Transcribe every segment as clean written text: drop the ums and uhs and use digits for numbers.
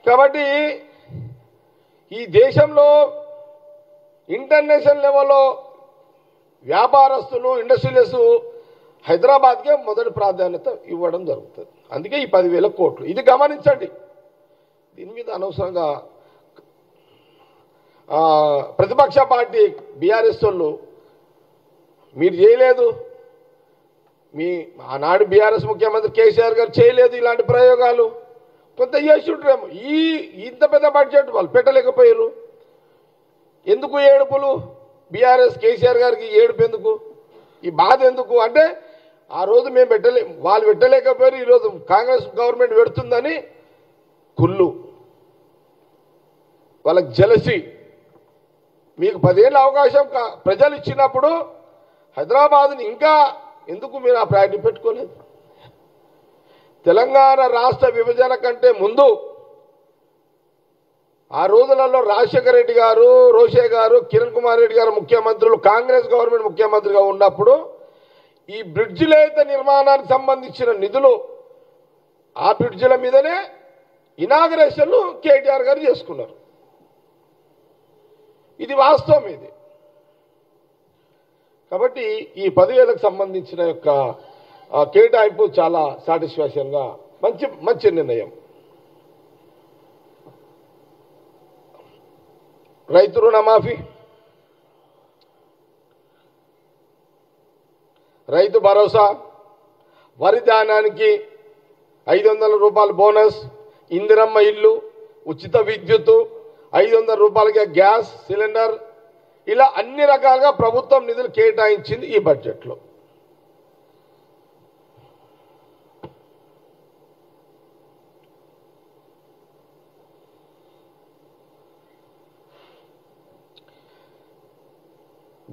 కాబట్టి ఈ దేశంలో ఇంటర్నేషనల్ లెవెల్లో వ్యాపారస్తులు ఇండస్ట్రియలిస్టు హైదరాబాద్కే మొదటి ప్రాధాన్యత ఇవ్వడం జరుగుతుంది. అందుకే ఈ 10,000 కోట్లు. ఇది గమనించండి. దీని మీద అనవసరంగా ప్రతిపక్ష పార్టీ బీఆర్ఎస్ వాళ్ళు మీరు చేయలేదు, మీ ఆనాడు బీఆర్ఎస్ ముఖ్యమంత్రి కేసీఆర్ గారు చేయలేదు ఇలాంటి ప్రయోగాలు, కొంత చేసి ఉంటారేమో. ఇంత పెద్ద బడ్జెట్ వాళ్ళు పెట్టలేకపోయారు. ఎందుకు ఏడుపులు? బీఆర్ఎస్ కేసీఆర్ గారికి ఏడుపు ఎందుకు? ఈ బాధ ఎందుకు అంటే ఆ రోజు మేము వాళ్ళు పెట్టలేకపోయారు, ఈరోజు కాంగ్రెస్ గవర్నమెంట్ పెడుతుందని కుళ్ళు, వాళ్ళకి జలసి. మీకు 10 ఏళ్ళ అవకాశం ప్రజలు ఇచ్చినప్పుడు హైదరాబాద్ని ఇంకా ఎందుకు మీరు ఆ ప్రయారిటీ పెట్టుకోలేదు? తెలంగాణ రాష్ట్ర విభజన కంటే ముందు ఆ రోజులలో రాజశేఖర రెడ్డి గారు, రోషే గారు, కిరణ్ కుమార్ రెడ్డి గారు ముఖ్యమంత్రులు, కాంగ్రెస్ గవర్నమెంట్ ముఖ్యమంత్రిగా ఉన్నప్పుడు ఈ బ్రిడ్జిల నిర్మాణానికి సంబంధించిన నిధులు ఆ బ్రిడ్జిల మీదనే ఇనాగరేషన్లు కేటీఆర్ గారు చేసుకున్నారు. ఇది వాస్తవం. ఇది కాబట్టి ఈ 10,000కు సంబంధించిన యొక్క కేటాయింపు చాలా సాటిస్ఫాక్షన్గా మంచి నిర్ణయం. రైతు రుణమాఫీ, రైతు భరోసా, వరి ధాన్యానికి 500 రూపాయల బోనస్, ఇందిరమ్మ ఇల్లు, ఉచిత విద్యుత్తు, 500 రూపాయలకే గ్యాస్ సిలిండర్, ఇలా అన్ని రకాలుగా ప్రభుత్వం నిధులు కేటాయించింది ఈ బడ్జెట్లో.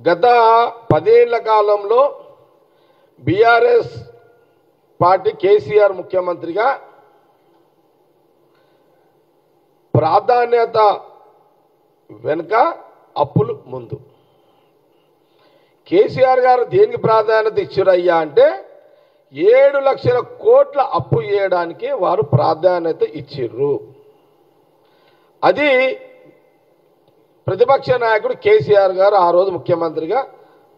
గత 10 ఏళ్ల కాలంలో బీఆర్ఎస్ పార్టీ కేసీఆర్ ముఖ్యమంత్రిగా ప్రాధాన్యత వెనుక అప్పులు ముందు. కేసీఆర్ గారు దేనికి ప్రాధాన్యత ఇచ్చారయ్యా అంటే 7 లక్షల కోట్ల అప్పు చేయడానికి వారు ప్రాధాన్యత ఇచ్చిర్రు. అది ప్రతిపక్ష నాయకుడు కేసీఆర్ గారు ఆ రోజు ముఖ్యమంత్రిగా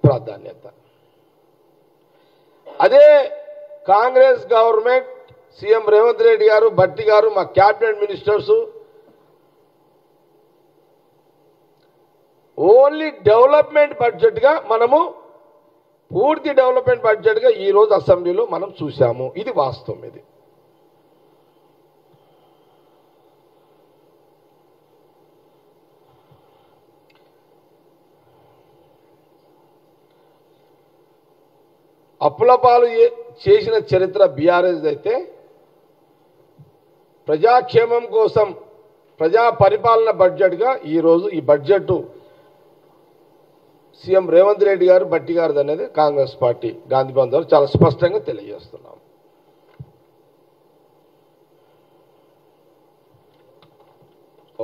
ప్రాధాన్యత. అదే కాంగ్రెస్ గవర్నమెంట్, సీఎం రేవంత్ రెడ్డి గారు, భట్టి గారు, మా క్యాబినెట్ మినిస్టర్స్ ఓన్లీ డెవలప్మెంట్ బడ్జెట్గా మనము పూర్తి డెవలప్మెంట్ బడ్జెట్గా ఈరోజు అసెంబ్లీలో మనం చూసాము. ఇది వాస్తవం. ఇది అప్పుల పాలు చేసిన చరిత్ర బీఆర్ఎస్ అయితే ప్రజాక్షేమం కోసం ప్రజా పరిపాలన బడ్జెట్గా ఈరోజు ఈ బడ్జెట్ సీఎం రేవంత్ రెడ్డి గారు, భట్టి గారిది అనేది కాంగ్రెస్ పార్టీ గాంధీ భవన్ ద్వారా చాలా స్పష్టంగా తెలియజేస్తున్నాం.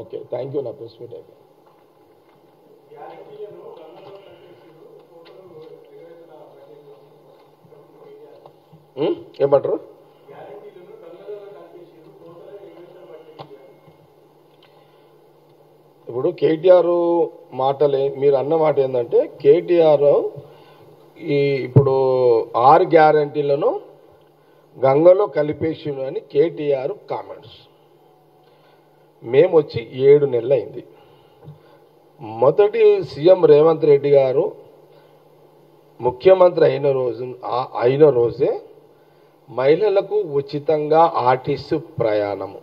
Okay, thank you. నా ప్రెస్ మీట్ అయిపోయింది. ఏమంటారు? ఇప్పుడు కేటీఆర్ మాటలే మీరు అన్న మాట ఏంటంటే కేటీఆర్ ఇప్పుడు 6 గ్యారంటీలను గంగలో కలిపేసిండు అని కేటీఆర్ కామెంట్స్. మేము వచ్చి 7 నెలలు అయింది. మొదటి సీఎం రేవంత్ రెడ్డి గారు ముఖ్యమంత్రి అయిన రోజే మహిళలకు ఉచితంగా ఆర్టీసీ ప్రయాణము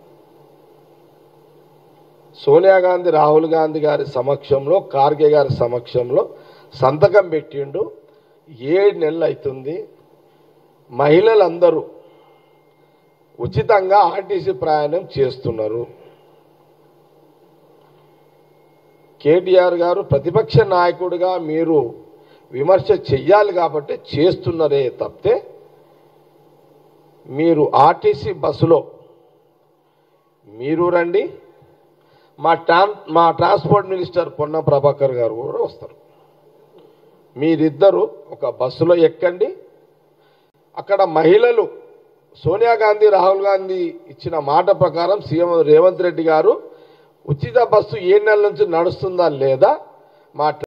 సోనియా గాంధీ, రాహుల్ గాంధీ గారి సమక్షంలో, ఖార్గే గారి సమక్షంలో సంతకం పెట్టిండు. 7 నెలలు అవుతుంది. మహిళలందరూ ఉచితంగా ఆర్టీసీ ప్రయాణం చేస్తున్నారు. కేటీఆర్ గారు ప్రతిపక్ష నాయకుడిగా మీరు విమర్శ చెయ్యాలి కాబట్టి చేస్తున్నారే తప్పితే మీరు ఆర్టీసీ బస్సులో మీరు రండి, మా ట్రాన్స్పోర్ట్ మినిస్టర్ పొన్నం ప్రభాకర్ గారు కూడా వస్తారు. మీరిద్దరూ ఒక బస్సులో ఎక్కండి. అక్కడ మహిళలు సోనియా గాంధీ రాహుల్ గాంధీ ఇచ్చిన మాట ప్రకారం సీఎం రేవంత్ రెడ్డి గారు ఉచిత బస్సు 7 నెలల నుంచి నడుస్తుందా లేదా